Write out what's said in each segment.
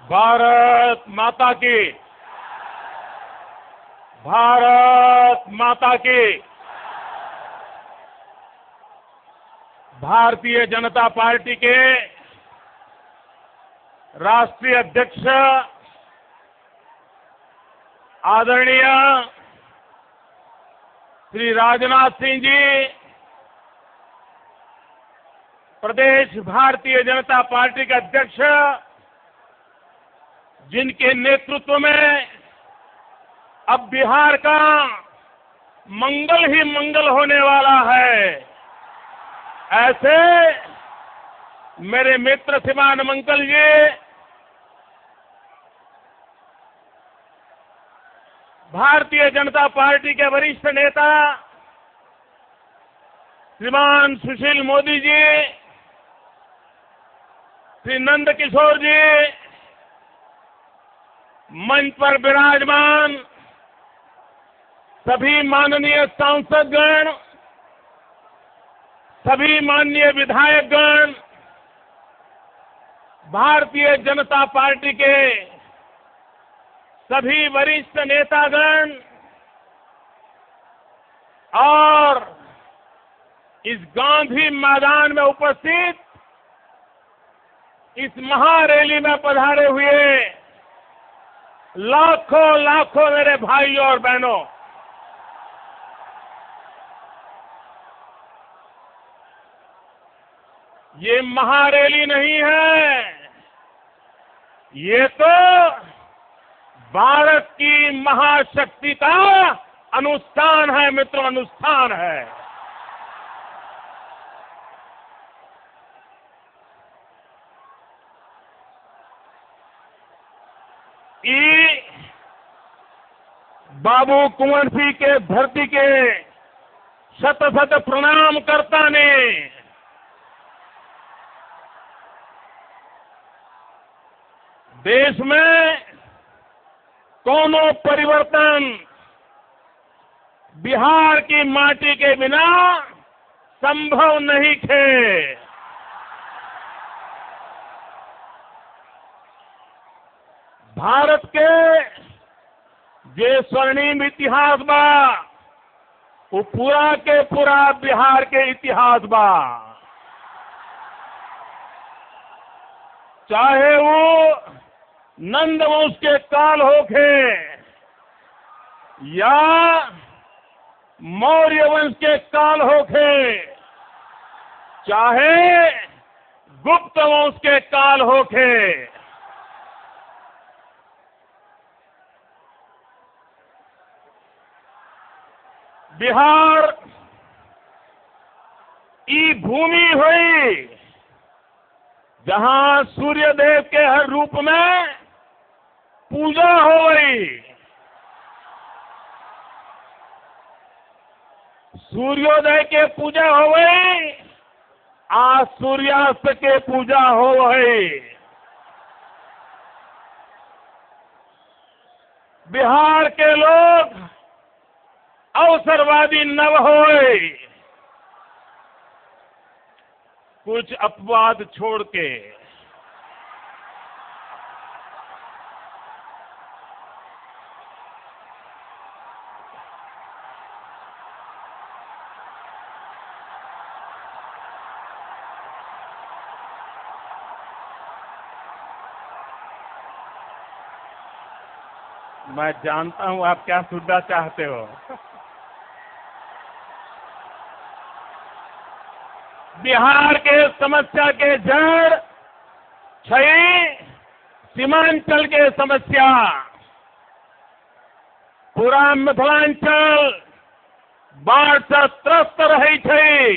भारत माता की, भारत माता की। भारतीय जनता पार्टी के राष्ट्रीय अध्यक्ष आदरणीय श्री राजनाथ सिंह जी, प्रदेश भारतीय जनता पार्टी के अध्यक्ष, जिनके नेतृत्व में अब बिहार का मंगल ही मंगल होने वाला है, ऐसे मेरे मित्र श्रीमान मंगल जी, भारतीय जनता पार्टी के वरिष्ठ नेता श्रीमान सुशील मोदी जी, श्री नंद किशोर जी, मंच पर विराजमान सभी माननीय सांसदगण, सभी माननीय विधायकगण, भारतीय जनता पार्टी के सभी वरिष्ठ नेतागण और इस गांधी मैदान में उपस्थित इस महारैली में पधारे हुए लाखों लाखों मेरे भाइयों और बहनों, ये महारैली नहीं है, ये तो भारत की महाशक्ति का अनुष्ठान है मित्रों, अनुष्ठान है। बाबू कुंवर सिंह के धरती के शत शत प्रणाम करता ने देश में कोनो परिवर्तन बिहार की माटी के बिना संभव नहीं थे। भारत के जे स्वर्णिम इतिहास बा, वो पूरा के पूरा बिहार के इतिहास बा। चाहे वो नंद वंश के काल होखे या मौर्य वंश के काल होखे, चाहे गुप्त वंश के काल होखे, बिहार ई भूमि हुई जहां सूर्य देव के हर रूप में पूजा हो गई। सूर्योदय के पूजा हो गई, आज सूर्यास्त के पूजा हो गई। बिहार के लोग अवसरवादी न होए, कुछ अपवाद छोड़ के मैं जानता हूं आप क्या सुनना चाहते हो। बिहार के समस्या के जड़ छई सीमांचल के समस्या, पूरा मिथिलांचल बाढ़ से त्रस्त रही छई।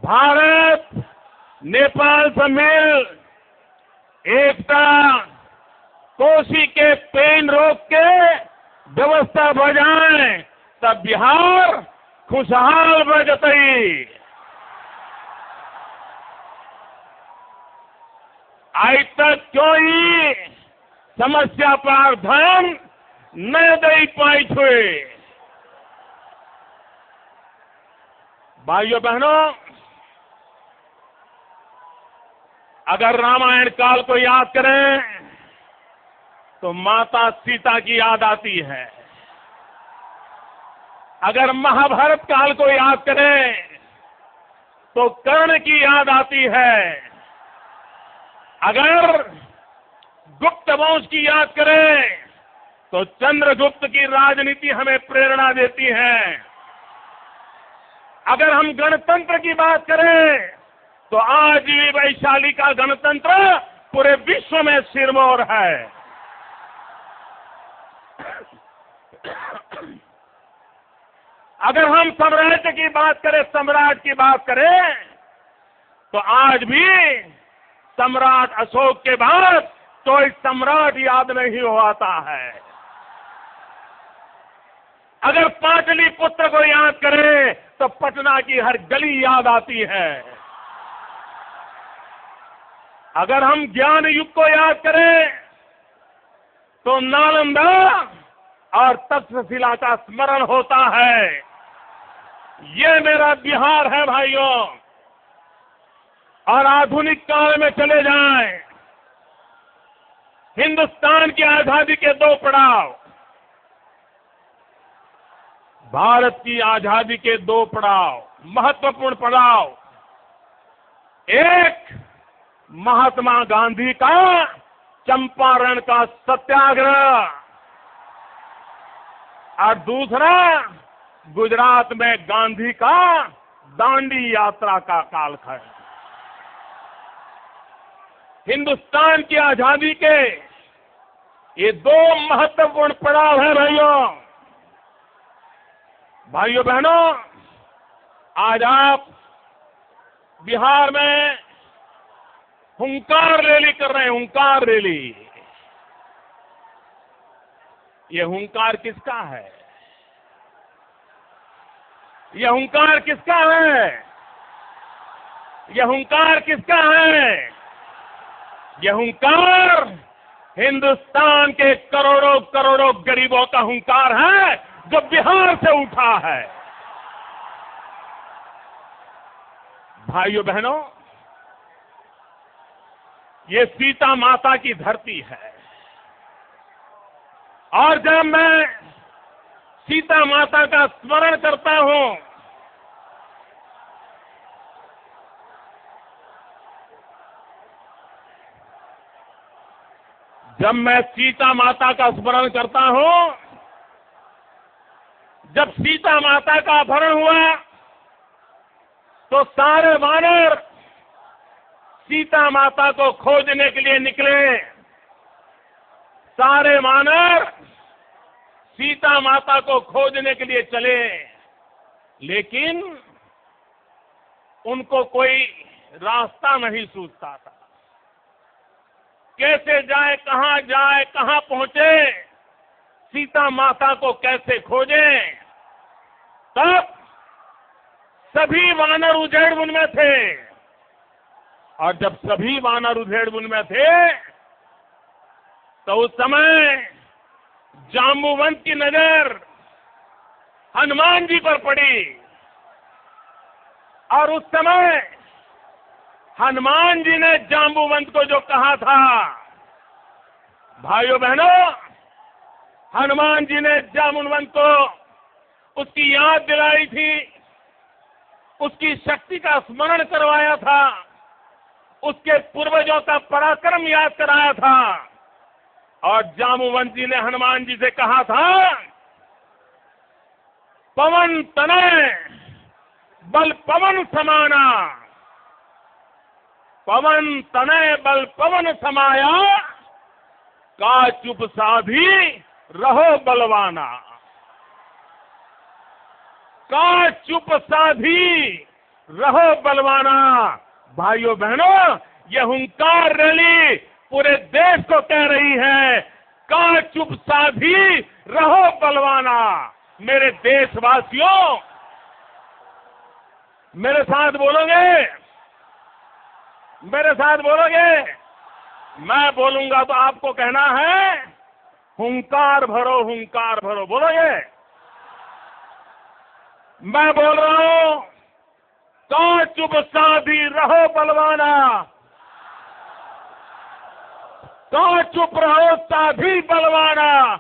भारत नेपाल से मिल एकता कोसी के पेन रोक के व्यवस्था बजाएं, तब बिहार खुशहाल बजतई। आज तक कोई समस्या पर ध्यान न दे पाई छुए। भाइयों बहनों, अगर रामायण काल को याद करें तो माता सीता की याद आती है। अगर महाभारत काल को याद करें तो कर्ण की याद आती है। अगर गुप्त वंश की याद करें तो चंद्रगुप्त की राजनीति हमें प्रेरणा देती है। अगर हम गणतंत्र की बात करें तो आज भी वैशाली का गणतंत्र पूरे विश्व में सिरमौर है। अगर हम साम्राज्य की बात करें, सम्राट की बात करें तो आज भी सम्राट अशोक के बाद कोई सम्राट याद नहीं हो आता है। अगर पाटलिपुत्र को याद करें तो पटना की हर गली याद आती है। अगर हम ज्ञान युग को याद करें तो नालंदा और तक्षशिला का स्मरण होता है। ये मेरा बिहार है भाइयों। और आधुनिक काल में चले जाएं, हिंदुस्तान की आजादी के दो पड़ाव, भारत की आजादी के दो पड़ाव, महत्वपूर्ण पड़ाव। एक महात्मा गांधी का चंपारण का सत्याग्रह और दूसरा गुजरात में गांधी का दांडी यात्रा का कालखंड। हिंदुस्तान की आजादी के ये दो महत्वपूर्ण पड़ाव है भाइयों बहनों। आज आप बिहार में हुंकार रैली कर रहे हैं, हुंकार रैली। ये हुंकार किसका है? ये हुंकार किसका है? ये हुंकार किसका है? ये हुंकार हिंदुस्तान के करोड़ों करोड़ों गरीबों का हुंकार है जो बिहार से उठा है। भाइयों बहनों, ये सीता माता की धरती है। और जब मैं सीता माता का स्मरण करता हूं जब सीता माता का अपहरण हुआ तो सारे वानर सीता माता को खोजने के लिए निकले। सारे वानर सीता माता को खोजने के लिए चले, लेकिन उनको कोई रास्ता नहीं सूझता था। कैसे जाए, कहां पहुंचे, सीता माता को कैसे खोजें। तब सभी वानर उधेड़बुन में थे, और जब सभी वानर उधेड़बुन में थे तो उस समय जाम्बुवंत की नजर हनुमान जी पर पड़ी। और उस समय हनुमान जी ने जाम्बुवंत को जो कहा था, भाइयों बहनों, हनुमान जी ने जाम्बुवंत को उसकी याद दिलाई थी, उसकी शक्ति का स्मरण करवाया था, उसके पूर्वजों का पराक्रम याद कराया था। और जाम्बुवंत जी ने हनुमान जी से कहा था, पवन तनय बल पवन समाना, पवन तनय बल पवन समाया, का चुप साधी रहो बलवाना। का चुप साधी रहो बलवाना। भाइयों बहनों, ये हुंकार रैली पूरे देश को कह रही है, का चुप साधी रहो बलवाना। मेरे देशवासियों, मेरे साथ बोलोगे? मेरे साथ बोलोगे? मैं बोलूंगा तो आपको कहना है, हुंकार भरो, हुंकार भरो। बोलोगे? मैं बोल रहा हूं, का चुप साधी रहो बलवाना। कहा चुप रहो साधी बलवाना,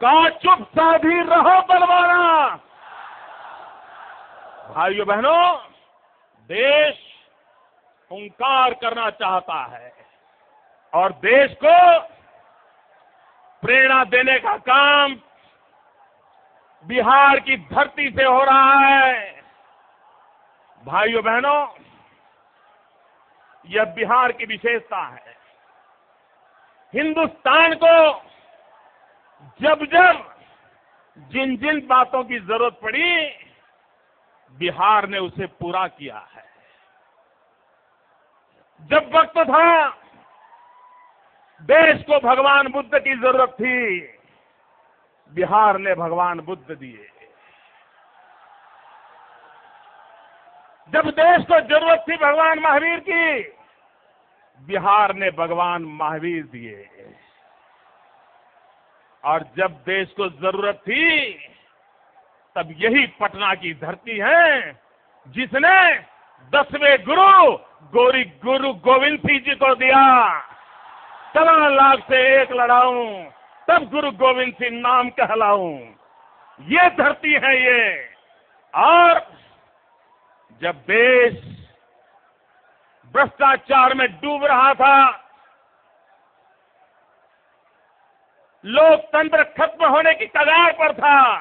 कहा चुप साधी रहो बलवाना। भाइयों बहनों, देश हुंकार करना चाहता है और देश को प्रेरणा देने का काम बिहार की धरती से हो रहा है। भाइयों बहनों, यह बिहार की विशेषता है। हिंदुस्तान को जब जब जिन जिन बातों की जरूरत पड़ी, बिहार ने उसे पूरा किया है। जब वक्त था देश को भगवान बुद्ध की जरूरत थी, बिहार ने भगवान बुद्ध दिए। जब देश को जरूरत थी भगवान महावीर की, बिहार ने भगवान महावीर दिए। और जब देश को जरूरत थी, तब यही पटना की धरती है जिसने 10वें गुरु गोविंद सिंह जी को दिया। 14 लाख से एक लड़ाऊं, तब गुरु गोविंद सिंह नाम कहलाऊं। ये धरती है ये। और जब देश भ्रष्टाचार में डूब रहा था, लोकतंत्र खत्म होने की कगार पर था,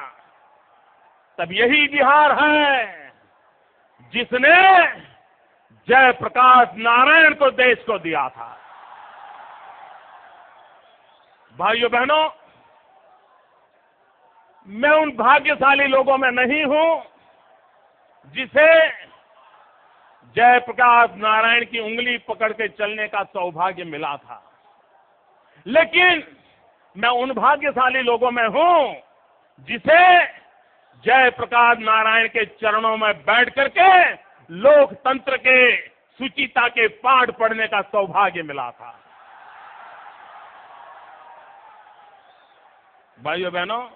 तब यही बिहार है जिसने जयप्रकाश नारायण को देश को दिया था। भाइयों बहनों, मैं उन भाग्यशाली लोगों में नहीं हूं जिसे जयप्रकाश नारायण की उंगली पकड़ के चलने का सौभाग्य मिला था, लेकिन मैं उन भाग्यशाली लोगों में हूं जिसे जयप्रकाश नारायण के चरणों में बैठ करके लोकतंत्र के सुचिता के पाठ पढ़ने का सौभाग्य मिला था। भाइयों बहनों,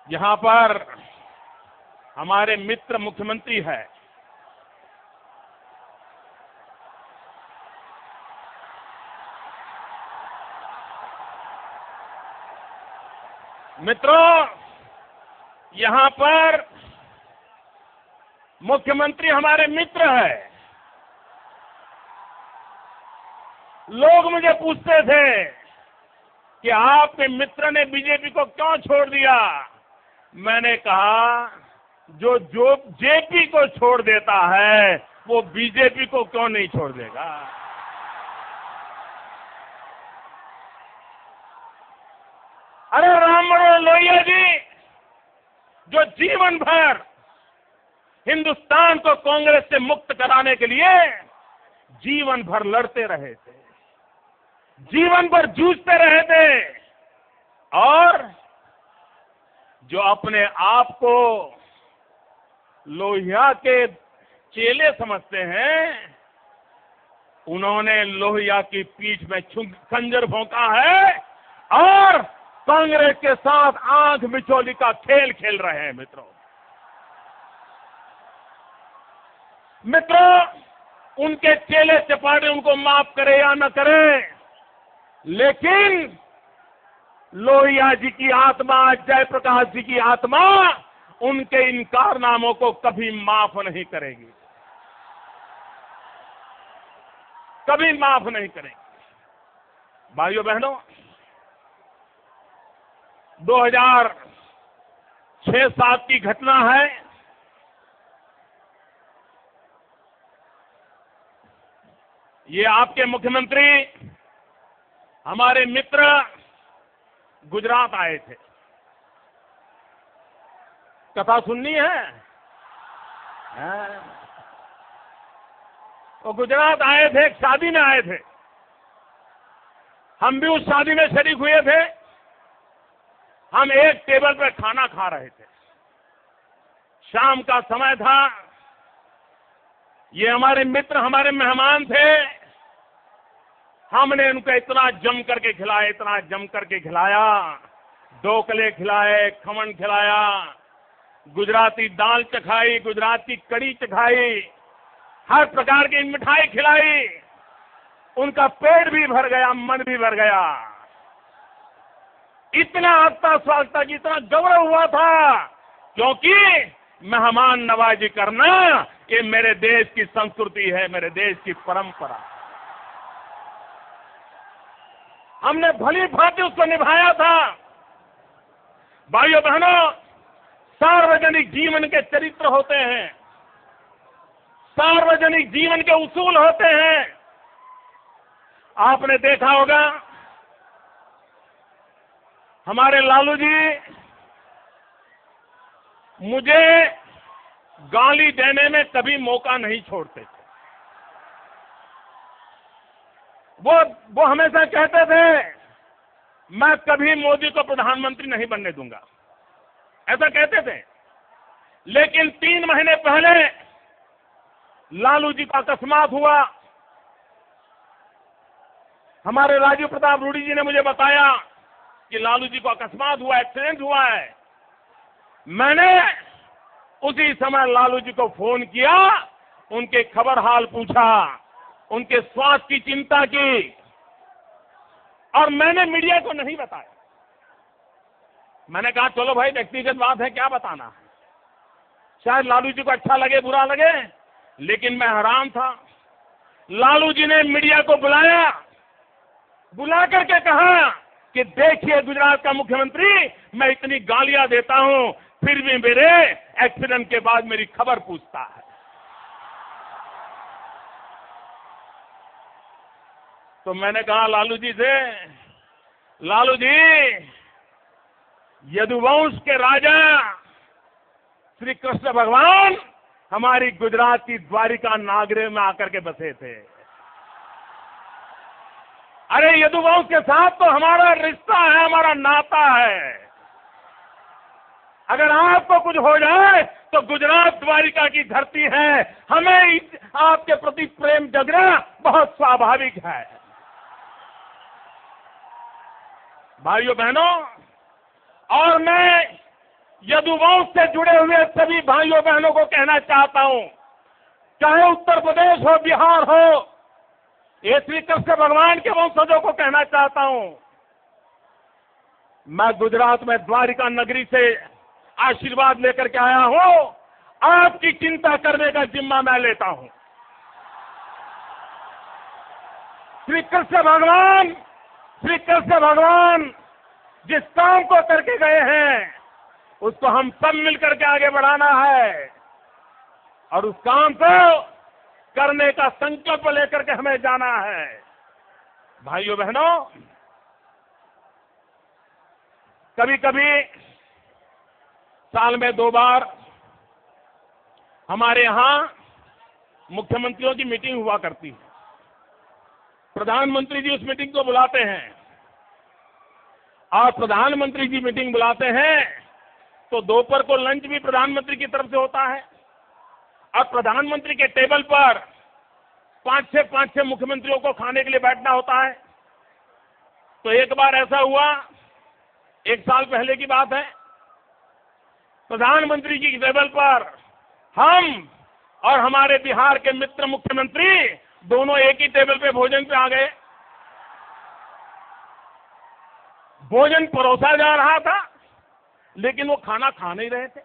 यहां पर हमारे मित्र मुख्यमंत्री है। मित्रों, यहां पर मुख्यमंत्री हमारे मित्र है। लोग मुझे पूछते थे कि आपके मित्र ने बीजेपी को क्यों छोड़ दिया। मैंने कहा, जो जेपी को छोड़ देता है वो बीजेपी को क्यों नहीं छोड़ देगा। अरे राम मनोहर लोहिया जी, जो जीवन भर हिंदुस्तान को कांग्रेस से मुक्त कराने के लिए जीवन भर लड़ते रहे थे, जीवन भर जूझते रहे थे, और जो अपने आप को लोहिया के चेले समझते हैं, उन्होंने लोहिया की पीठ में खंजर भोंका है और कांग्रेस के साथ आंख मिचौली का खेल खेल रहे हैं। मित्रों, उनके चेले चपाटे उनको माफ करे या न करे, लेकिन लोहिया जी की आत्मा, जयप्रकाश जी की आत्मा उनके इन कारनामों को कभी माफ नहीं करेगी, कभी माफ नहीं करेगी। भाइयों बहनों, 2006-07 की घटना है। ये आपके मुख्यमंत्री हमारे मित्र गुजरात आए थे। कथा सुननी है? वो गुजरात आए थे, एक शादी में आए थे। हम भी उस शादी में शरीक हुए थे। हम एक टेबल पर खाना खा रहे थे। शाम का समय था। ये हमारे मित्र, हमारे मेहमान थे। हमने उनको इतना जम करके खिलाया, इतना जम करके खिलाया। ढोकले खिलाए, खमन खिलाया, गुजराती दाल चखाई, गुजराती कड़ी चखाई, हर प्रकार की मिठाई खिलाई, उनका पेट भी भर गया, मन भी भर गया। इतना आस्था स्वागता की इतना गौरव हुआ था, क्योंकि मेहमान नवाजी करना ये मेरे देश की संस्कृति है, मेरे देश की परंपरा। हमने भली भांति उसको निभाया था। भाइयों बहनों, सार्वजनिक जीवन के चरित्र होते हैं, सार्वजनिक जीवन के उसूल होते हैं। आपने देखा होगा, हमारे लालू जी मुझे गाली देने में कभी मौका नहीं छोड़ते थे। वो हमेशा कहते थे, मैं कभी मोदी को प्रधानमंत्री नहीं बनने दूंगा, ऐसा कहते थे। लेकिन 3 महीने पहले लालू जी का अकस्मात हुआ। हमारे राजीव प्रताप रूडी जी ने मुझे बताया कि लालू जी को अकस्मात हुआ, एक्सीडेंट हुआ है। मैंने उसी समय लालू जी को फोन किया, उनके खबर हाल पूछा, उनके स्वास्थ्य की चिंता की, और मैंने मीडिया को नहीं बताया। मैंने कहा चलो भाई व्यक्तिगत बात है, क्या बताना है, शायद लालू जी को अच्छा लगे बुरा लगे। लेकिन मैं हैरान था, लालू जी ने मीडिया को बुलाया, बुला करके कहा कि देखिए गुजरात का मुख्यमंत्री, मैं इतनी गालियां देता हूं, फिर भी मेरे एक्सीडेंट के बाद मेरी खबर पूछता है। तो मैंने कहा लालू जी से, लालू जी, यदुवंश के राजा श्री कृष्ण भगवान हमारी गुजरात की द्वारिका नागरे में आकर के बसे थे। अरे यदुवंश के साथ तो हमारा रिश्ता है, हमारा नाता है। अगर आपको कुछ हो जाए तो गुजरात द्वारिका की धरती है, हमें आपके प्रति प्रेम जगना बहुत स्वाभाविक है। भाइयों बहनों, और मैं यदुवंश से जुड़े हुए सभी भाइयों बहनों को कहना चाहता हूं, चाहे उत्तर प्रदेश हो, बिहार हो, ये श्री कृष्ण भगवान के वंशजों को कहना चाहता हूं, मैं गुजरात में द्वारिका नगरी से आशीर्वाद लेकर के आया हूं। आपकी चिंता करने का जिम्मा मैं लेता हूं। श्री कृष्ण भगवान जिस काम को करके गए हैं, उसको हम सब मिलकर के आगे बढ़ाना है, और उस काम को करने का संकल्प लेकर के हमें जाना है। भाइयों बहनों, कभी कभी साल में 2 बार हमारे यहां मुख्यमंत्रियों की मीटिंग हुआ करती है। प्रधानमंत्री जी उस मीटिंग को बुलाते हैं, और प्रधानमंत्री जी मीटिंग बुलाते हैं तो दोपहर को लंच भी प्रधानमंत्री की तरफ से होता है, और प्रधानमंत्री के टेबल पर 5-6 मुख्यमंत्रियों को खाने के लिए बैठना होता है। तो एक बार ऐसा हुआ, 1 साल पहले की बात है, प्रधानमंत्री जी के टेबल पर हम और हमारे बिहार के मित्र मुख्यमंत्री दोनों एक ही टेबल पे भोजन पे आ गए। भोजन परोसा जा रहा था, लेकिन वो खाना खा नहीं रहे थे,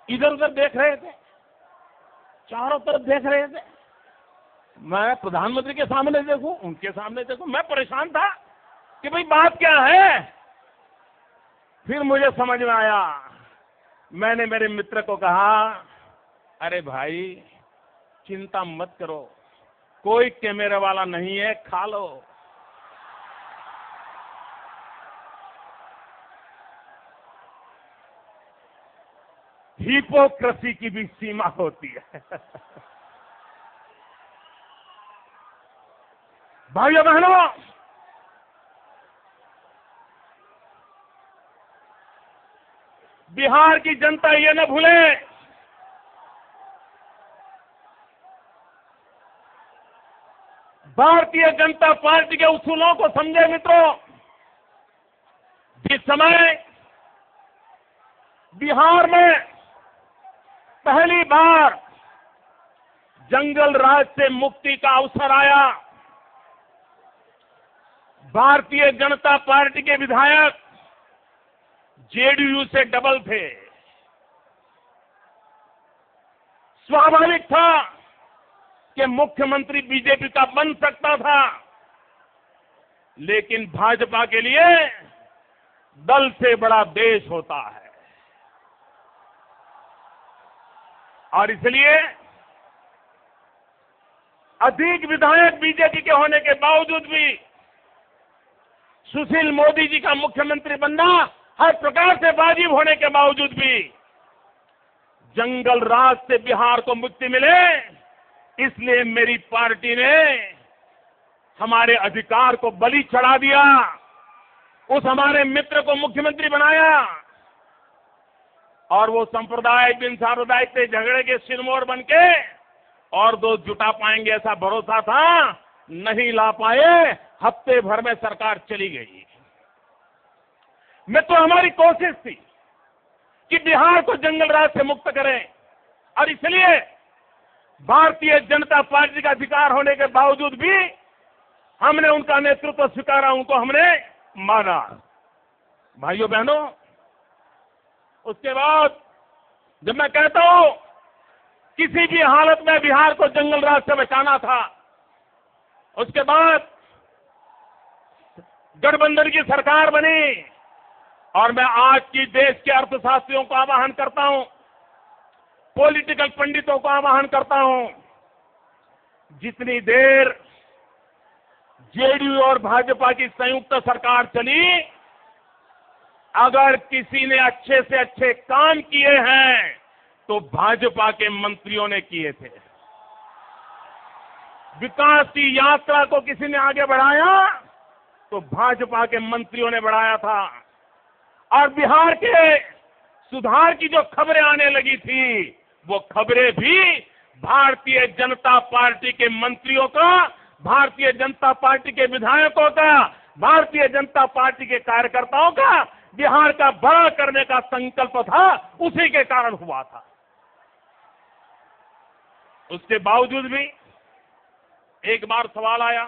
इधर उधर देख रहे थे, चारों तरफ देख रहे थे। मैं प्रधानमंत्री के सामने देखूं, उनके सामने देखूं, मैं परेशान था कि भाई बात क्या है। फिर मुझे समझ में आया, मैंने मेरे मित्र को कहा, अरे भाई चिंता मत करो, कोई कैमरे वाला नहीं है, खा लो। हिपोक्रेसी की भी सीमा होती है। भाइयों बहनों, बिहार की जनता ये न भूले, भारतीय जनता पार्टी के उसूलों को समझे मित्रों। जिस समय बिहार में पहली बार जंगल राज से मुक्ति का अवसर आया। भारतीय जनता पार्टी के विधायक जेडीयू से डबल थे। स्वाभाविक था कि मुख्यमंत्री बीजेपी का बन सकता था, लेकिन भाजपा के लिए दल से बड़ा देश होता है। और इसलिए अधिक विधायक बीजेपी के होने के बावजूद भी सुशील मोदी जी का मुख्यमंत्री बनना हर प्रकार से वाजिब होने के बावजूद भी जंगल राज से बिहार को मुक्ति मिले, इसलिए मेरी पार्टी ने हमारे अधिकार को बलि चढ़ा दिया, उस हमारे मित्र को मुख्यमंत्री बनाया और वो सांप्रदायिक बिन सांप्रदायिक से झगड़े के सिरमौर बनके और दो जुटा पाएंगे ऐसा भरोसा था, नहीं ला पाए। हफ्ते भर में सरकार चली गई। मैं तो हमारी कोशिश थी कि बिहार को जंगल राज से मुक्त करें और इसलिए भारतीय जनता पार्टी का अधिकार होने के बावजूद भी हमने उनका नेतृत्व स्वीकारा, उनको हमने माना। भाइयों बहनों, उसके बाद जब मैं कहता हूं किसी भी हालत में बिहार को जंगल राज से बचाना था, उसके बाद गठबंधन की सरकार बनी और मैं आज की देश के अर्थशास्त्रियों को आह्वान करता हूं, पॉलिटिकल पंडितों को आह्वान करता हूं, जितनी देर जेडीयू और भाजपा की संयुक्त सरकार चली, अगर किसी ने अच्छे से अच्छे काम किए हैं तो भाजपा के मंत्रियों ने किए थे। विकास की यात्रा को किसी ने आगे बढ़ाया तो भाजपा के मंत्रियों ने बढ़ाया था। और बिहार के सुधार की जो खबरें आने लगी थी, वो खबरें भी भारतीय जनता पार्टी के मंत्रियों का, भारतीय जनता पार्टी के विधायकों का, भारतीय जनता पार्टी के कार्यकर्ताओं का बिहार का बड़ा करने का संकल्प था, उसी के कारण हुआ था। उसके बावजूद भी एक बार सवाल आया,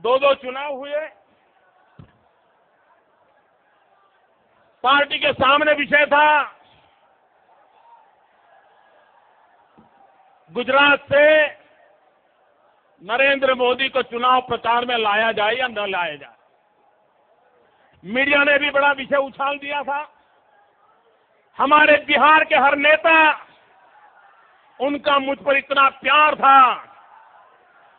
दो चुनाव हुए, पार्टी के सामने विषय था गुजरात से नरेंद्र मोदी को चुनाव प्रचार में लाया जाए या न लाया जाए। मीडिया ने भी बड़ा विषय उछाल दिया था। हमारे बिहार के हर नेता, उनका मुझ पर इतना प्यार था,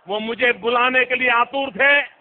वो मुझे बुलाने के लिए आतुर थे।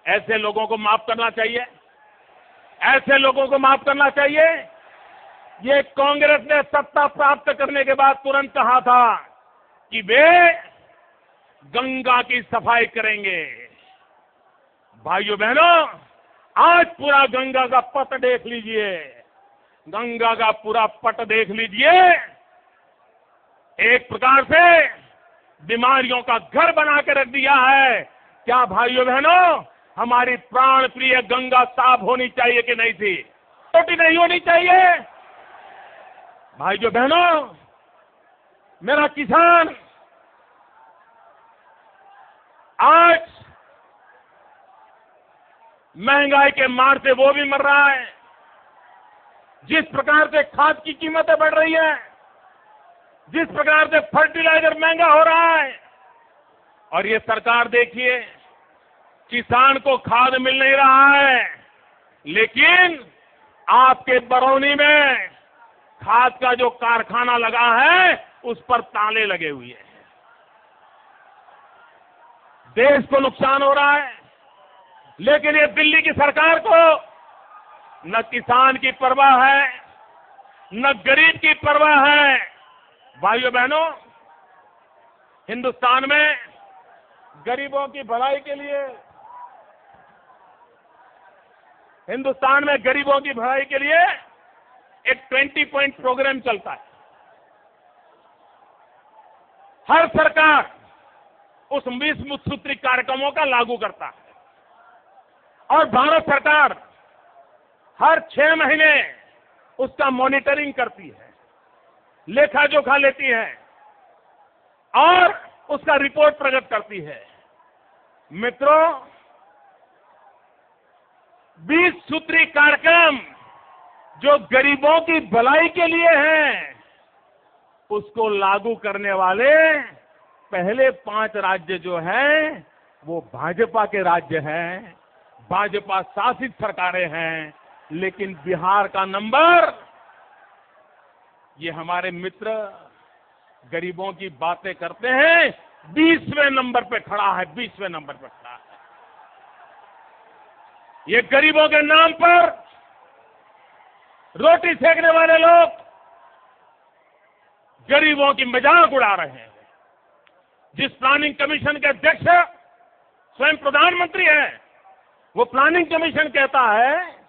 ऐसे लोगों को माफ करना चाहिए, ऐसे लोगों को माफ करना चाहिए। ये कांग्रेस ने सत्ता प्राप्त करने के बाद तुरंत कहा था कि वे गंगा की सफाई करेंगे। भाइयों बहनों, आज पूरा गंगा का पट देख लीजिए, गंगा का पूरा पट देख लीजिए। एक प्रकार से बीमारियों का घर बना के रख दिया है। क्या भाइयों बहनों, हमारी प्राण प्रिय गंगा साफ होनी चाहिए कि नहीं थी? छोटी नहीं होनी चाहिए? भाइयों बहनों, मेरा किसान आज महंगाई के मार से वो भी मर रहा है। जिस प्रकार से खाद की कीमतें बढ़ रही है, जिस प्रकार से फर्टिलाइजर महंगा हो रहा है, और ये सरकार देखिए, किसान को खाद मिल नहीं रहा है, लेकिन आपके बरौनी में खाद का जो कारखाना लगा है उस पर ताले लगे हुए हैं। देश को नुकसान हो रहा है, लेकिन ये दिल्ली की सरकार को न किसान की परवाह है, न गरीब की परवाह है। भाइयों बहनों, हिंदुस्तान में गरीबों की भलाई के लिए, हिंदुस्तान में गरीबों की भलाई के लिए एक 20 पॉइंट प्रोग्राम चलता है। हर सरकार उस 20 सूत्री कार्यक्रमों का लागू करता है, और भारत सरकार हर 6 महीने उसका मॉनिटरिंग करती है, लेखा जोखा लेती है और उसका रिपोर्ट प्रकट करती है। मित्रों, 20 सूत्री कार्यक्रम जो गरीबों की भलाई के लिए है, उसको लागू करने वाले पहले 5 राज्य जो हैं वो भाजपा के राज्य हैं, भाजपा शासित सरकारें हैं। लेकिन बिहार का नंबर, ये हमारे मित्र गरीबों की बातें करते हैं, 20वें नंबर पे खड़ा है, 20वें नंबर पे खड़ा है। ये गरीबों के नाम पर रोटी सेकने वाले लोग गरीबों की मजाक उड़ा रहे हैं। जिस प्लानिंग कमीशन के अध्यक्ष स्वयं प्रधानमंत्री हैं, वो प्लानिंग कमीशन कहता है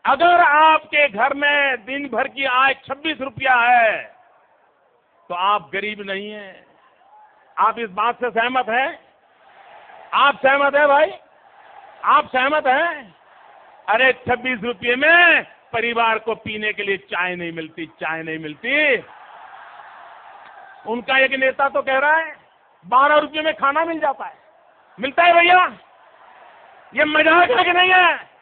अगर आपके घर में दिन भर की आय 26 रुपया है तो आप गरीब नहीं हैं। आप इस बात से सहमत हैं? आप सहमत हैं भाई? आप सहमत हैं? अरे 26 रुपये में परिवार को पीने के लिए चाय नहीं मिलती, चाय नहीं मिलती। उनका एक नेता तो कह रहा है 12 रुपये में खाना मिल जाता है। मिलता है भैया? ये मजाक है कि नहीं है?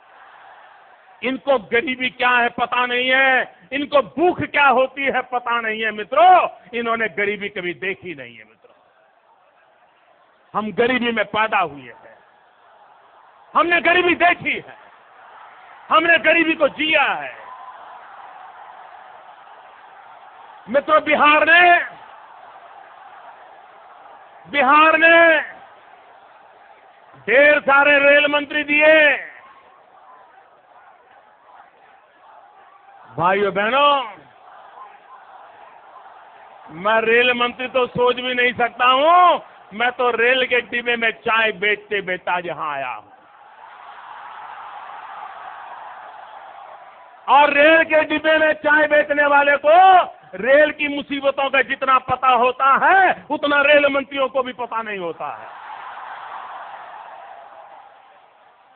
इनको गरीबी क्या है पता नहीं है, इनको भूख क्या होती है पता नहीं है। मित्रों, इन्होंने गरीबी कभी देखी नहीं है। मित्रों, हम गरीबी में पैदा हुए हैं, हमने गरीबी देखी है, हमने गरीबी को जिया है। मित्रों, बिहार ने ढेर सारे रेल मंत्री दिए। भाइयों बहनों, मैं रेल मंत्री तो सोच भी नहीं सकता हूं, मैं तो रेल के डिब्बे में चाय बेचते बेचता यहां आया हूं। और रेल के डिब्बे में चाय बेचने वाले को रेल की मुसीबतों का जितना पता होता है उतना रेल मंत्रियों को भी पता नहीं होता है।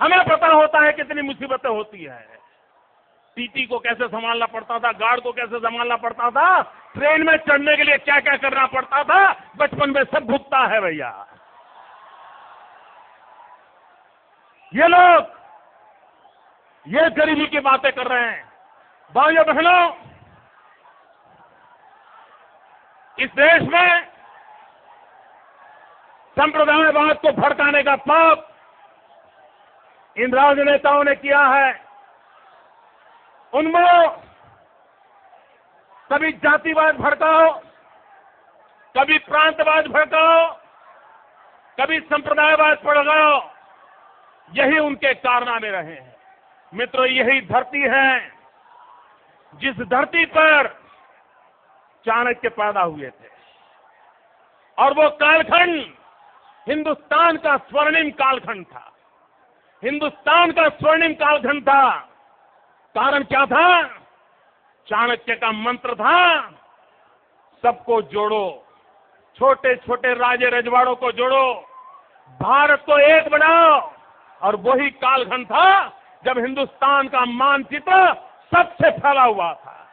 हमें पता होता है कितनी मुसीबतें होती है। टीटी को कैसे संभालना पड़ता था, गार्ड को कैसे संभालना पड़ता था, ट्रेन में चढ़ने के लिए क्या क्या करना पड़ता था, बचपन में सब भुगता है भैया। ये लोग ये गरीबी की बातें कर रहे हैं। भाइयों बहनों, इस देश में संप्रदायवाद को भड़काने का पाप इन राजनेताओं ने किया है। उनमें कभी जातिवाद भड़काओ, कभी प्रांतवाद भड़काओ, कभी संप्रदायवाद भड़काओ। यही उनके कारनामे रहे हैं। मित्रों, यही धरती है जिस धरती पर चाणक्य पैदा हुए थे, और वो कालखंड हिंदुस्तान का स्वर्णिम कालखंड था। हिंदुस्तान का स्वर्णिम कालखंड था। कारण क्या था? चाणक्य का मंत्र था, सबको जोड़ो, छोटे छोटे राजे रजवाड़ों को जोड़ो, भारत को एक बनाओ। और वही कालखंड था जब हिंदुस्तान का मानचित्र सबसे फैला हुआ था।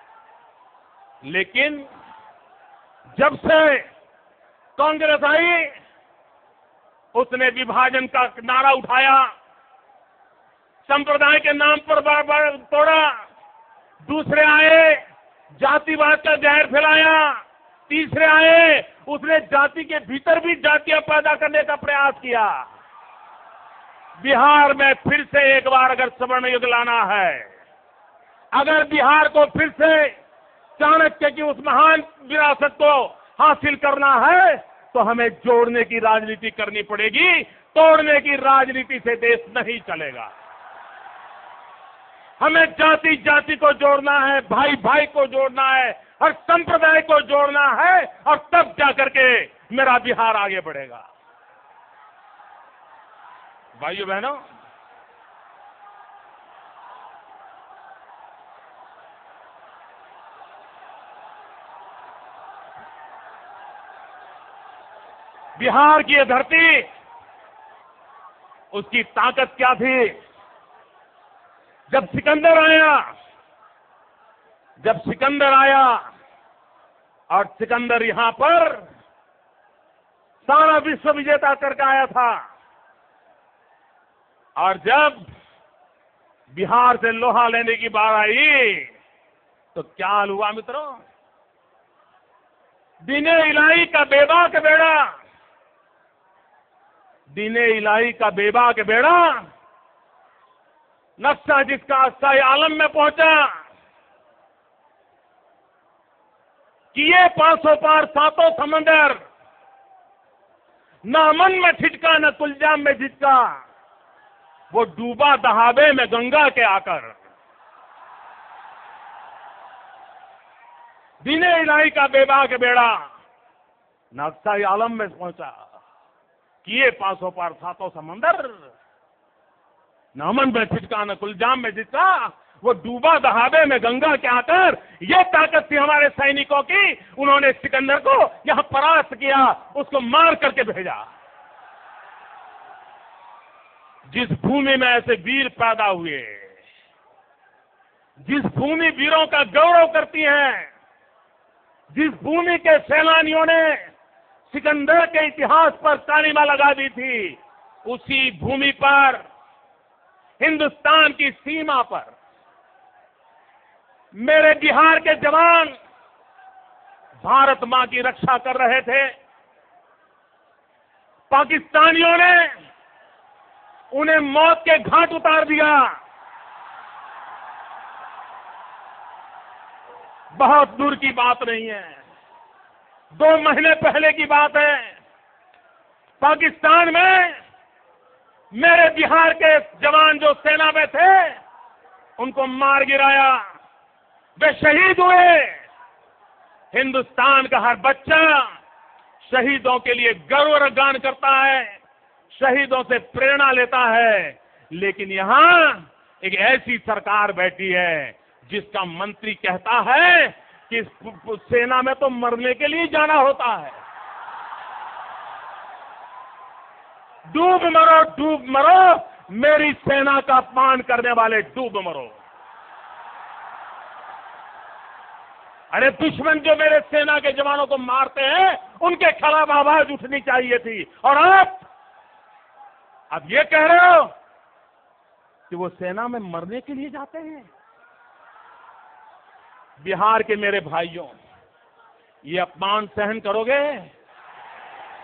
लेकिन जब से कांग्रेस आई, उसने विभाजन का नारा उठाया, संप्रदाय के नाम पर बार तोड़ा। दूसरे आए, जातिवाद का जहर फैलाया। तीसरे आए, उसने जाति के भीतर भी जातियां पैदा करने का प्रयास किया। बिहार में फिर से एक बार अगर सवर्ण युग लाना है, अगर बिहार को फिर से चाणक्य की उस महान विरासत को हासिल करना है, तो हमें जोड़ने की राजनीति करनी पड़ेगी। तोड़ने की राजनीति से देश नहीं चलेगा। हमें जाति जाति को जोड़ना है, भाई भाई को जोड़ना है, हर संप्रदाय को जोड़ना है, और तब जाकर के मेरा बिहार आगे बढ़ेगा। भाइयों बहनों, बिहार की ये धरती, उसकी ताकत क्या थी? जब सिकंदर आया और सिकंदर यहां पर सारा विश्व विजेता करके आया था, और जब बिहार से लोहा लेने की बार आई, तो क्या हाल हुआ मित्रों? दीने इलाही का बेबाक बेड़ा, दीने इलाही का बेबाक बेड़ा, नक्शा जिसका शाही आलम में पहुंचा कि ये 500 पार सातों समंदर, न अमन में ठिठका न कुलजाम में झिटका, वो डूबा दहाबे में गंगा के आकर। दीने इलाही का बेबाक बेड़ा नक्शा आलम में पहुंचा कि ये 500 पार सातों समंदर, न अमन में ठिठका न कुलजाम में झिटका, वो डूबा दहाबे में गंगा के आकर। ये ताकत थी हमारे सैनिकों की। उन्होंने सिकंदर को यहां परास्त किया, उसको मार करके भेजा। जिस भूमि में ऐसे वीर पैदा हुए, जिस भूमि वीरों का गौरव करती है, जिस भूमि के सेनानियों ने सिकंदर के इतिहास पर तालिमा लगा दी थी, उसी भूमि पर, हिंदुस्तान की सीमा पर मेरे बिहार के जवान भारत मां की रक्षा कर रहे थे। पाकिस्तानियों ने उन्हें मौत के घाट उतार दिया। बहुत दूर की बात नहीं है, 2 महीने पहले की बात है। पाकिस्तान में मेरे बिहार के जवान जो सेना में थे, उनको मार गिराया, वे शहीद हुए। हिंदुस्तान का हर बच्चा शहीदों के लिए गौरवगान करता है, शहीदों से प्रेरणा लेता है। लेकिन यहां एक ऐसी सरकार बैठी है जिसका मंत्री कहता है कि सेना में तो मरने के लिए जाना होता है। डूब मरो, मेरी सेना का अपमान करने वाले डूब मरो। अरे दुश्मन जो मेरे सेना के जवानों को मारते हैं, उनके खिलाफ आवाज उठनी चाहिए थी। और आप ये कह रहे हो कि वो सेना में मरने के लिए जाते हैं। बिहार के मेरे भाइयों, ये अपमान सहन करोगे?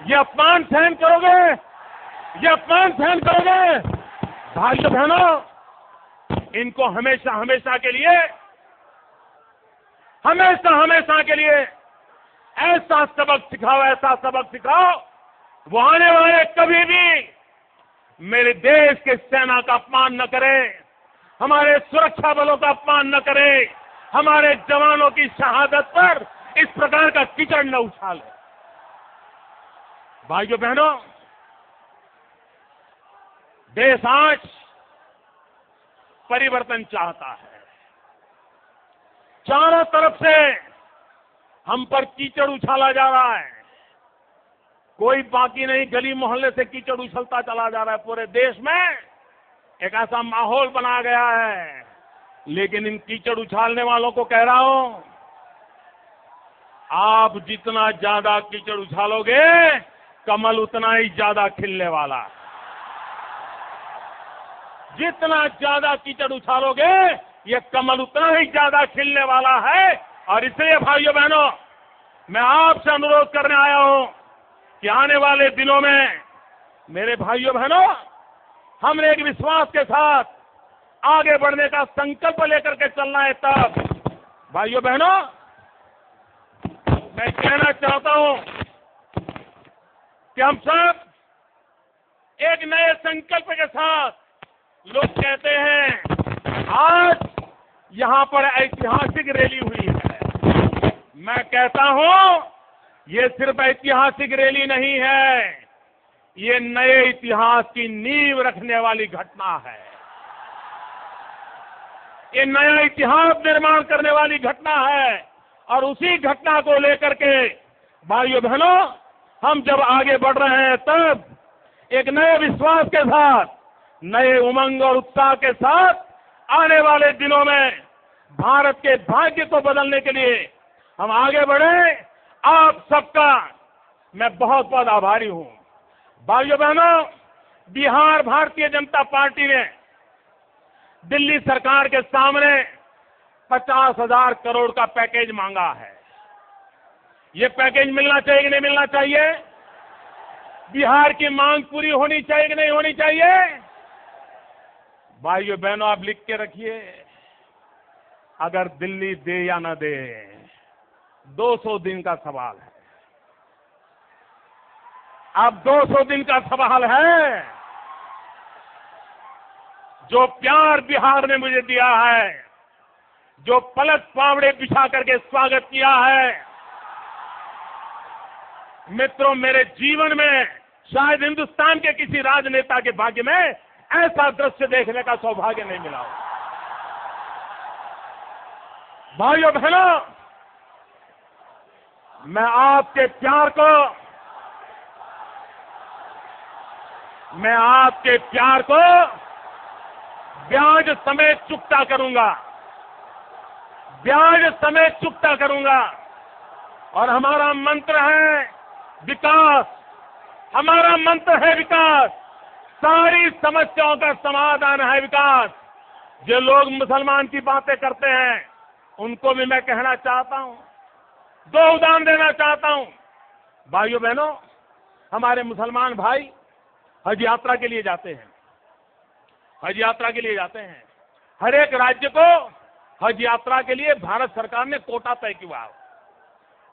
ये अपमान सहन करोगे? ये अपमान सहन करोगे? भाइयों बहनों, इनको हमेशा हमेशा के लिए ऐसा सबक सिखाओ, ऐसा सबक सिखाओ, वो आने वाले कभी भी मेरे देश के सेना का अपमान न करे, हमारे सुरक्षा बलों का अपमान न करे, हमारे जवानों की शहादत पर इस प्रकार का कीचड़ न उछाले। भाइयों बहनों, देश आज परिवर्तन चाहता है। चारों तरफ से हम पर कीचड़ उछाला जा रहा है, कोई बाकी नहीं, गली मोहल्ले से कीचड़ उछलता चला जा रहा है। पूरे देश में एक ऐसा माहौल बना गया है। लेकिन इन कीचड़ उछालने वालों को कह रहा हूं, आप जितना ज्यादा कीचड़ उछालोगे, कमल उतना ही ज्यादा खिलने वाला है। जितना ज्यादा कीचड़ उछालोगे, ये कमल उतना ही ज्यादा खिलने वाला है। और इसलिए भाइयों बहनों, मैं आपसे अनुरोध करने आया हूं कि आने वाले दिनों में मेरे भाइयों बहनों, हमने एक विश्वास के साथ आगे बढ़ने का संकल्प लेकर के चलना है। तब भाइयों बहनों, मैं कहना चाहता हूं कि हम सब एक नए संकल्प के साथ, लोग कहते हैं आज यहां पर ऐतिहासिक रैली हुई है। मैं कहता हूं ये सिर्फ ऐतिहासिक रैली नहीं है, ये नए इतिहास की नींव रखने वाली घटना है। ये नया इतिहास निर्माण करने वाली घटना है। और उसी घटना को लेकर के भाइयों बहनों, हम जब आगे बढ़ रहे हैं, तब एक नए विश्वास के साथ, नए उमंग और उत्साह के साथ आने वाले दिनों में भारत के भाग्य को बदलने के लिए हम आगे बढ़े। आप सबका मैं बहुत बहुत आभारी हूं। भाइयों बहनों, बिहार भारतीय जनता पार्टी ने दिल्ली सरकार के सामने 50,000 करोड़ का पैकेज मांगा है। ये पैकेज मिलना चाहिए कि नहीं मिलना चाहिए? बिहार की मांग पूरी होनी चाहिए कि नहीं होनी चाहिए? भाइयों बहनों, आप लिख के रखिए, अगर दिल्ली दे या न दे, 200 दिन का सवाल है। अब 200 दिन का सवाल है। जो प्यार बिहार ने मुझे दिया है, जो पलक पावड़े बिछा करके स्वागत किया है, मित्रों, मेरे जीवन में शायद हिंदुस्तान के किसी राजनेता के भाग्य में ऐसा दृश्य देखने का सौभाग्य नहीं मिला हो। भाइयों बहनों, मैं आपके प्यार को ब्याज समेत चुकता करूंगा, ब्याज समेत चुकता करूंगा। और हमारा मंत्र है विकास, हमारा मंत्र है विकास। सारी समस्याओं का समाधान है विकास। जो लोग मुसलमान की बातें करते हैं, उनको भी मैं कहना चाहता हूं, 2 उदाहरण देना चाहता हूं। भाइयों बहनों, हमारे मुसलमान भाई हज यात्रा के लिए जाते हैं, हज यात्रा के लिए जाते हैं। हर एक राज्य को हज यात्रा के लिए भारत सरकार ने कोटा तय किया।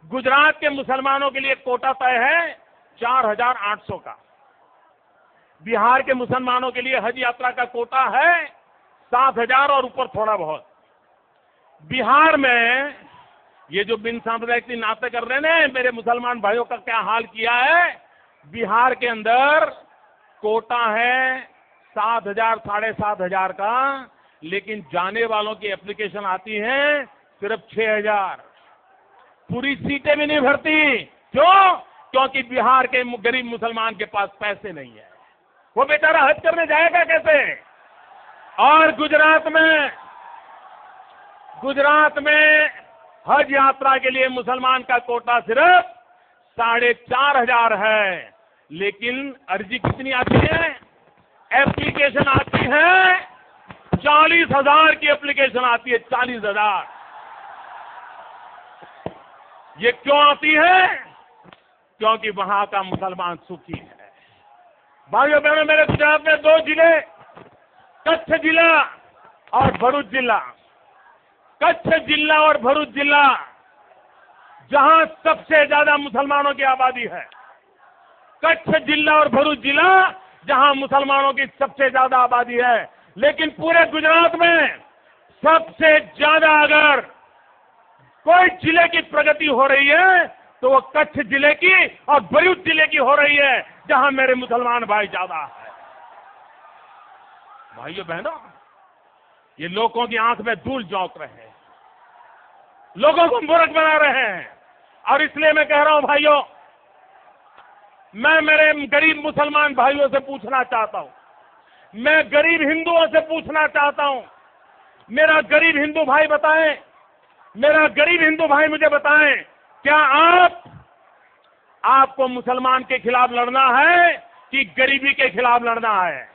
गुजरात के मुसलमानों के लिए कोटा तय है 4,800 का। बिहार के मुसलमानों के लिए हज यात्रा का कोटा है 7,000 और ऊपर थोड़ा बहुत। बिहार में ये जो बिन सांप्रदायिक नाते कर रहे हैं, मेरे मुसलमान भाइयों का क्या हाल किया है। बिहार के अंदर कोटा है 7,000 7,500 का, लेकिन जाने वालों की एप्लीकेशन आती है सिर्फ 6,000। पूरी सीटें भी नहीं भरती। क्यों? क्योंकि बिहार के गरीब मुसलमान के पास पैसे नहीं है। वो बेचारा हज करने जाएगा कैसे? और गुजरात में हज यात्रा के लिए मुसलमान का कोटा सिर्फ 4,500 है। लेकिन अर्जी कितनी आती है? एप्लीकेशन आती है 40,000 की एप्लीकेशन आती है, 40,000। ये क्यों आती है? क्योंकि वहां का मुसलमान सुखी है। भाइयों बहनों, मेरे गुजरात में 2 जिले, कच्छ जिला और भरूच जिला। कच्छ जिला और भरूच जिला जहां सबसे ज्यादा मुसलमानों की आबादी है। कच्छ जिला और भरूच जिला जहां मुसलमानों की सबसे ज्यादा आबादी है। लेकिन पूरे गुजरात में सबसे ज्यादा अगर कोई जिले की प्रगति हो रही है तो वो कच्छ जिले की और भरूच जिले की हो रही है, जहां मेरे मुसलमान भाई ज्यादा है। भाइयों बहनों, ये लोगों की आंख में धूल झोंक रहे हैं, लोगों को मूर्ख बना रहे हैं। और इसलिए मैं कह रहा हूं भाइयों, मैं मेरे गरीब मुसलमान भाइयों से पूछना चाहता हूं, मैं गरीब हिंदुओं से पूछना चाहता हूं, मेरा गरीब हिंदू भाई बताएं, मेरा गरीब हिंदू भाई मुझे बताएं, क्या आपको मुसलमान के खिलाफ लड़ना है कि गरीबी के खिलाफ लड़ना है?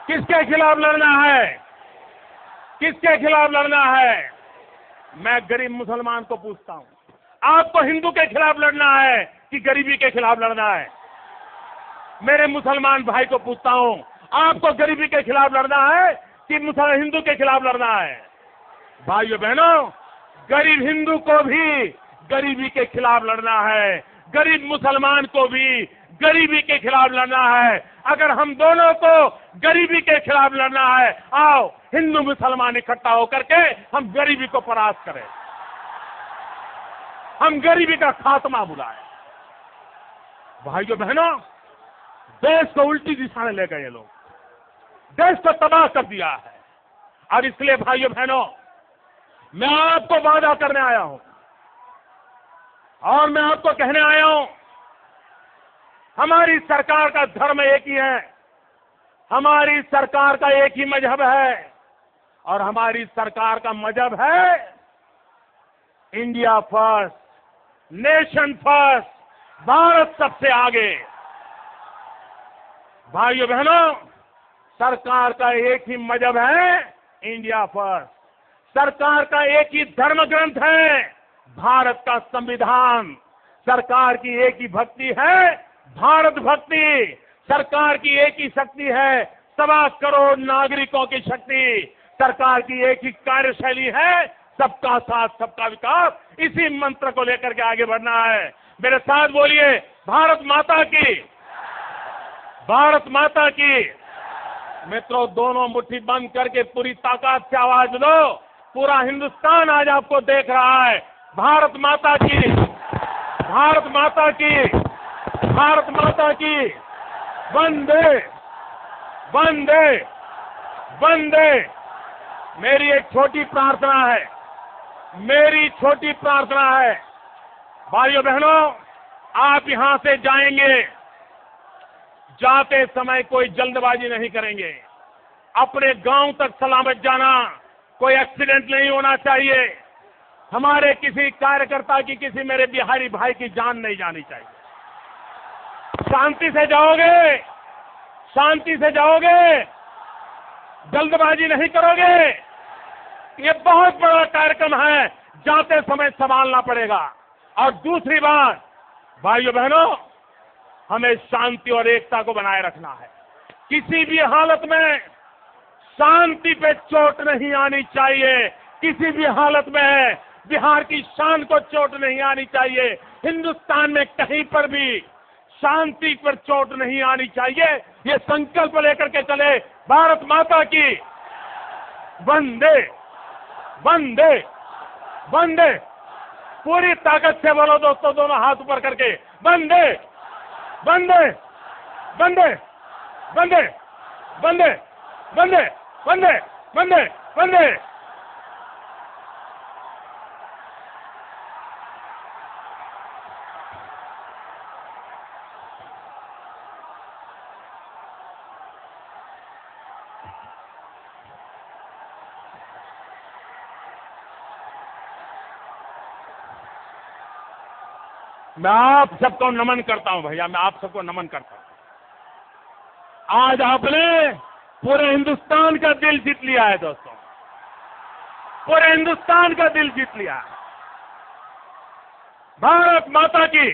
किसके खिलाफ लड़ना है? किसके खिलाफ लड़ना है? मैं गरीब मुसलमान को पूछता हूं, आपको हिंदू के खिलाफ लड़ना है कि गरीबी के खिलाफ लड़ना है? मेरे मुसलमान भाई को पूछता हूं, आपको गरीबी के खिलाफ लड़ना है कि हिंदू के खिलाफ लड़ना है? भाइयों बहनों, गरीब हिंदू को भी गरीबी के खिलाफ लड़ना है, गरीब मुसलमान को भी गरीबी के खिलाफ लड़ना है। अगर हम दोनों को गरीबी के खिलाफ लड़ना है, आओ हिंदू मुसलमान इकट्ठा होकर के हम गरीबी को परास्त करें, हम गरीबी का खात्मा बुलाएं। भाइयों बहनों, देश को उल्टी दिशा में ले गए ये लोग, देश को तबाह कर दिया है। और इसलिए भाइयों बहनों, मैं आपको वादा करने आया हूं और मैं आपको कहने आया हूं, हमारी सरकार का धर्म एक ही है, हमारी सरकार का एक ही मजहब है और हमारी सरकार का मजहब है India first, nation first, Bharat सबसे आगे। भाइयों बहनों, सरकार का एक ही मजहब है इंडिया फर्स्ट, सरकार का एक ही धर्म ग्रंथ है भारत का संविधान, सरकार की एक ही भक्ति है भारत भक्ति, सरकार की एक ही शक्ति है 1.25 करोड़ नागरिकों की शक्ति, सरकार की एक ही कार्यशैली है सबका साथ सबका विकास। इसी मंत्र को लेकर के आगे बढ़ना है। मेरे साथ बोलिए, भारत माता की, भारत माता की। मित्रों, दोनों मुट्ठी बंद करके पूरी ताकत से आवाज दो, पूरा हिंदुस्तान आज आपको देख रहा है। भारत माता की, भारत माता की, भारत माता की। वंदे वंदे वंदे। मेरी एक छोटी प्रार्थना है, मेरी छोटी प्रार्थना है। भाइयों बहनों, आप यहां से जाएंगे, जाते समय कोई जल्दबाजी नहीं करेंगे, अपने गांव तक सलामत जाना, कोई एक्सीडेंट नहीं होना चाहिए, हमारे किसी कार्यकर्ता की, किसी मेरे बिहारी भाई की जान नहीं जानी चाहिए। शांति से जाओगे, शांति से जाओगे, जल्दबाजी नहीं करोगे। ये बहुत बड़ा कार्यक्रम है, जाते समय संभालना पड़ेगा। और दूसरी बात, भाइयों बहनों, हमें शांति और एकता को बनाए रखना है। किसी भी हालत में शांति पे चोट नहीं आनी चाहिए, किसी भी हालत में बिहार की शान को चोट नहीं आनी चाहिए, हिंदुस्तान में कहीं पर भी शांति पर चोट नहीं आनी चाहिए। ये संकल्प लेकर के चले। भारत माता की। वंदे वंदे वंदे। पूरी ताकत से बोलो दोस्तों, दोनों हाथ ऊपर करके, वंदे वंदे वंदे वंदे वंदे वंदे वंदे वंदे वंदे। मैं आप सबको नमन करता हूं भैया, मैं आप सबको नमन करता हूं। आज आपने पूरे हिंदुस्तान का दिल जीत लिया है दोस्तों, पूरे हिंदुस्तान का दिल जीत लिया है। भारत माता की।